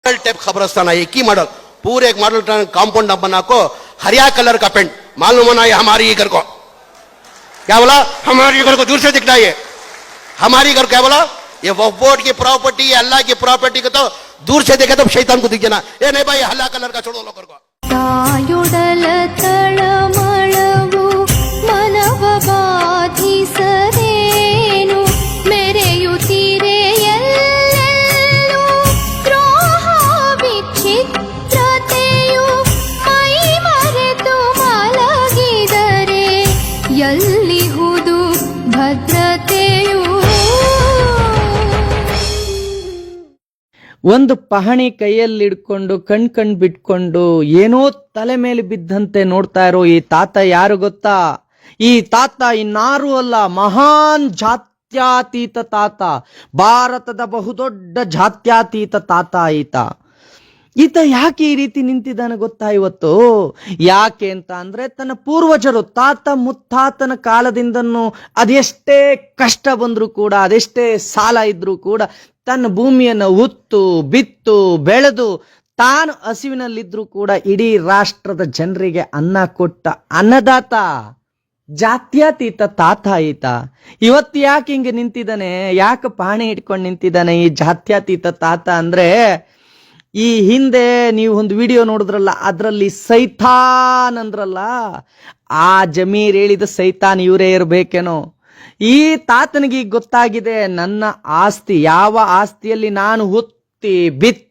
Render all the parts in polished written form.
Type खबरस्तान है, एक ही model, पूरे एक मॉडल कंपाउंड बना को हरिया कलर का पेंट, मालूम होना ये हमारी ही घर को, क्या बोला, हमारी घर को दूर से दिखना, ये हमारी घर, क्या बोला, ये वक्फ बोर्ड की प्रॉपर्टी, अल्लाह की प्रॉपर्टी को तो दूर से देखे तो शैतान को दिख जाना, ये नहीं भाई हल्ला कलर का छोड़ो लोगों को। ಒಂದು ಪಹಣಿ ಕೈಯಲ್ಲಿ ಹಿಡ್ಕೊಂಡು ಕಣ್ ಬಿಟ್ಕೊಂಡು ಏನೋ ತಲೆ ಮೇಲೆ ಬಿದ್ದಂತೆ ನೋಡ್ತಾ ಇರೋ ಈ ತಾತ ಯಾರು ಗೊತ್ತಾ? ಈ ತಾತ ಇನ್ನಾರು ಅಲ್ಲ, ಮಹಾನ್ ಜಾತ್ಯಾತೀತ ತಾತ, ಭಾರತದ ಬಹುದೊಡ್ಡ ಜಾತ್ಯಾತೀತ ತಾತ ಈತ ಯಾಕೆ ಈ ರೀತಿ ನಿಂತಿದ್ದಾನೆ ಗೊತ್ತಾ ಇವತ್ತು? ಯಾಕೆ ಅಂತ ಅಂದ್ರೆ ತನ್ನ ಪೂರ್ವಜರು ತಾತ ಮುತ್ತಾತನ ಕಾಲದಿಂದನೂ ಅದೆಷ್ಟೇ ಕಷ್ಟ ಬಂದ್ರು ಕೂಡ, ಅದೆಷ್ಟೇ ಸಾಲ ಇದ್ರೂ ಕೂಡ ತನ್ನ ಭೂಮಿಯನ್ನು ಉತ್ತು ಬಿತ್ತು ಬೆಳೆದು ತಾನು ಹಸಿವಿನಲ್ಲಿದ್ರೂ ಕೂಡ ಇಡೀ ರಾಷ್ಟ್ರದ ಜನರಿಗೆ ಅನ್ನ ಕೊಟ್ಟ ಅನ್ನದಾತ, ಜಾತ್ಯತೀತ ತಾತ ಇವತ್ತು ಯಾಕೆ ಹಿಂಗೆ ನಿಂತಿದ್ದಾನೆ? ಯಾಕೆ ಪಾಣಿ ಇಟ್ಕೊಂಡು ನಿಂತಿದ್ದಾನೆ ಈ ಜಾತ್ಯತೀತ ತಾತ ಅಂದ್ರೆ, ಈ ಹಿಂದೆ ನೀವು ಒಂದು ವಿಡಿಯೋ ನೋಡಿದ್ರಲ್ಲ, ಅದರಲ್ಲಿ ಸೈತಾನ್ ಅಂದ್ರಲ್ಲ, ಆ ಜಮೀರ್ ಹೇಳಿದ ಸೈತಾನ್ ಇವರೇ ಇರ್ಬೇಕೇನೋ. ಈ ತಾತನಿಗೆ ಗೊತ್ತಾಗಿದೆ, ನನ್ನ ಆಸ್ತಿ, ಯಾವ ಆಸ್ತಿಯಲ್ಲಿ ನಾನು ಹುತ್ತಿ ಬಿತ್ತಿ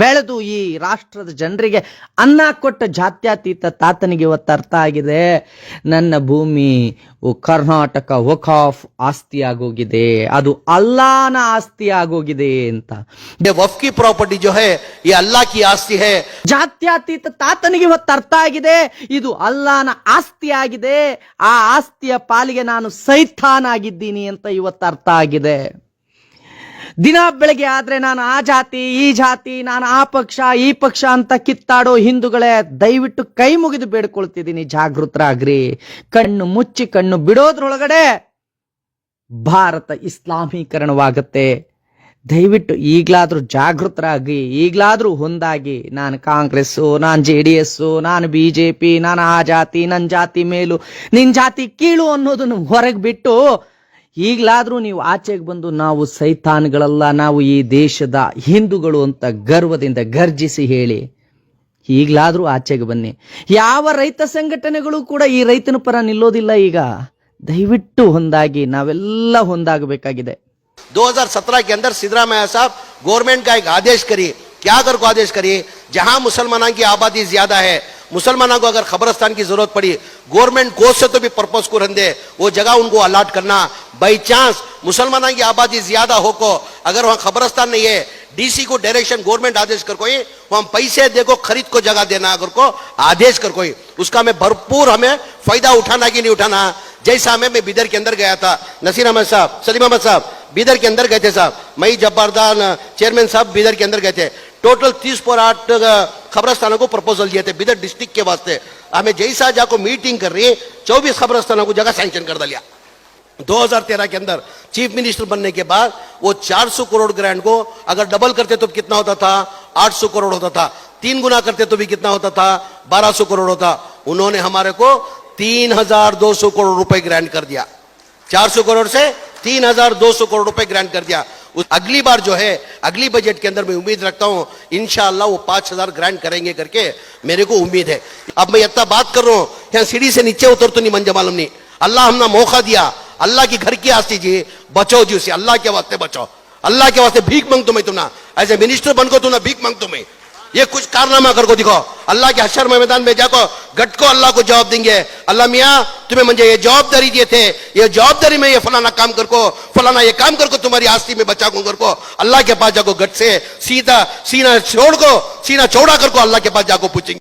ಬೆಳೆದು ಈ ರಾಷ್ಟ್ರದ ಜನರಿಗೆ ಅನ್ನ ಕೊಟ್ಟ ಜಾತ್ಯತೀತ ತಾತನಿಗೆ ಇವತ್ತು ಅರ್ಥ ಆಗಿದೆ, ನನ್ನ ಭೂಮಿ ಕರ್ನಾಟಕ ವಕಾಫ್ ಆಸ್ತಿ ಆಗೋಗಿದೆ, ಅದು ಅಲ್ಲಾನ ಆಸ್ತಿ ಆಗೋಗಿದೆ ಅಂತ. ವಕ್ಫ್ ಕಿ ಪ್ರಾಪರ್ಟಿ ಜೋ ಹೈ ಯೇ ಅಲ್ಲಾ ಕಿ ಆಸ್ತಿ ಹೈ. ಜಾತ್ಯತೀತ ತಾತನಿಗೆ ಇವತ್ತು ಅರ್ಥ ಆಗಿದೆ, ಇದು ಅಲ್ಲಾನ ಆಸ್ತಿ ಆಗಿದೆ, ಆ ಆಸ್ತಿಯ ಪಾಲಿಗೆ ನಾನು ಸೈತಾನ್ ಆಗಿದ್ದೀನಿ ಅಂತ ಇವತ್ತು ಅರ್ಥ ಆಗಿದೆ. ದಿನ ಬೆಳಗ್ಗೆ ಆದ್ರೆ ನಾನು ಆ ಜಾತಿ ಈ ಜಾತಿ, ನಾನು ಆ ಪಕ್ಷ ಈ ಪಕ್ಷ ಅಂತ ಕಿತ್ತಾಡೋ ಹಿಂದೂಗಳೇ, ದಯವಿಟ್ಟು ಕೈ ಮುಗಿದು ಬೇಡ್ಕೊಳ್ತಿದ್ದೀನಿ, ಜಾಗೃತರಾಗ್ರಿ. ಕಣ್ಣು ಮುಚ್ಚಿ ಕಣ್ಣು ಬಿಡೋದ್ರೊಳಗಡೆ ಭಾರತ ಇಸ್ಲಾಮೀಕರಣವಾಗುತ್ತೆ. ದಯವಿಟ್ಟು ಈಗ್ಲಾದ್ರೂ ಜಾಗೃತರಾಗಿ, ಈಗ್ಲಾದ್ರೂ ಒಂದಾಗಿ. ನಾನು ಕಾಂಗ್ರೆಸ್, ನಾನು JDS, ನಾನು BJP, ನಾನು ಆ ಜಾತಿ, ನನ್ನ ಜಾತಿ ಮೇಲು ನಿನ್ ಜಾತಿ ಕೀಳು ಅನ್ನೋದನ್ನು ಹೊರಗೆ ಬಿಟ್ಟು ಈಗ್ಲಾದ್ರೂ ನೀವು ಆಚೆಗೆ ಬಂದು ನಾವು ಸೈತಾನ್ಗಳಲ್ಲ, ನಾವು ಈ ದೇಶದ ಹಿಂದೂಗಳು ಅಂತ ಗರ್ವದಿಂದ ಗರ್ಜಿಸಿ ಹೇಳಿ. ಈಗ್ಲಾದ್ರೂ ಆಚೆಗೆ ಬನ್ನಿ. ಯಾವ ರೈತ ಸಂಘಟನೆಗಳು ಕೂಡ ಈ ರೈತನ ಪರ ನಿಲ್ಲೋದಿಲ್ಲ. ಈಗ ದಯವಿಟ್ಟು ಒಂದಾಗಿ, ನಾವೆಲ್ಲ ಒಂದಾಗಬೇಕಾಗಿದೆ. 2017 के अंदर सिद्धरामैया साहब गवर्नमेंट का एक आदेश करिए, क्या कर को आदेश करिए, जहां मुसलमानों की आबादी ज्यादा है, मुसलमानों को अगर खबरस्तान की जरूरत पड़ी, गवर्नमेंट कोर्स से तो भी पर्पस को रंदे वो जगह उनको अलॉट करना. बाई चांस मुसलमानों की आबादी ज्यादा हो को अगर वहां खबरस्तान नहीं है, DC को डायरेक्शन गवर्नमेंट आदेश कर कोई वहां पैसे देखो खरीद को जगह देना, अगर को आदेश कर कोई उसका हमें भरपूर हमें फायदा उठाना कि नहीं उठाना. जैसा मैं बीदर के अंदर गया था, नसीर अहमद साहब, सलीम अहमद साहब बीदर के अंदर गए थे साहब, मई जब्बारदान चेयरमैन साहब बीदर के अंदर गए थे. टोटल 30 खबरस्तानों को प्रपोजल दिए थे बीदर डिस्ट्रिक्ट के वास्ते. हमें जैसा जाको मीटिंग कर रही 24 खबरस्तानों को जगह सैंक्शन कर दिया. 2013 के अंदर चीफ मिनिस्टर बनने के बाद वो 400 करोड़ ग्रांट को अगर डबल करते तो कितना होता था? 800 करोड़ होता था. 3 गुना करते तो भी कितना होता था? 1200 करोड़ होता. उन्होंने हमारे को 3200 करोड़ रुपए ग्रांट कर दिया. 400 करोड़ से 3200 करोड़ रुपए ग्रांट कर दिया. अगली बार जो है, अगली बजट के अंदर मैं उम्मीद रखता हूं इंशाअल्लाह वो 5000 ग्रांट करेंगे करके मेरे को उम्मीद है. अब मैं इतना बात कर रहा हूं, यहाँ सीढ़ी से नीचे उतर तो नहीं मंजा मालूम नहीं. अल्लाह हमने मौका दिया, अल्लाह की घर की आस्ती जी बचाओ जी, उसे अल्लाह के वास्ते बचाओ, अल्लाह के वास्ते भीख मांग तुम्हें, तुम ना एज ए मिनिस्टर बन को तुम ना भीख मांग तुम्हें, ये कुछ कारनामा कर को दिखाओ. अल्लाह के हशर मैदान में जाको गट को अल्लाह को जवाब देंगे, अल्लाह मियाँ तुम्हें मुझे ये जवाबदारी दिए थे, ये जवाबदारी में ये फलाना काम कर को, फलाना ये काम कर को तुम्हारी आस्ती में बचा कर को अल्लाह के पास जाको गट से सीधा सीना छोड़ को, सीना चौड़ा कर को अल्लाह के पास जाको पूछेंगे.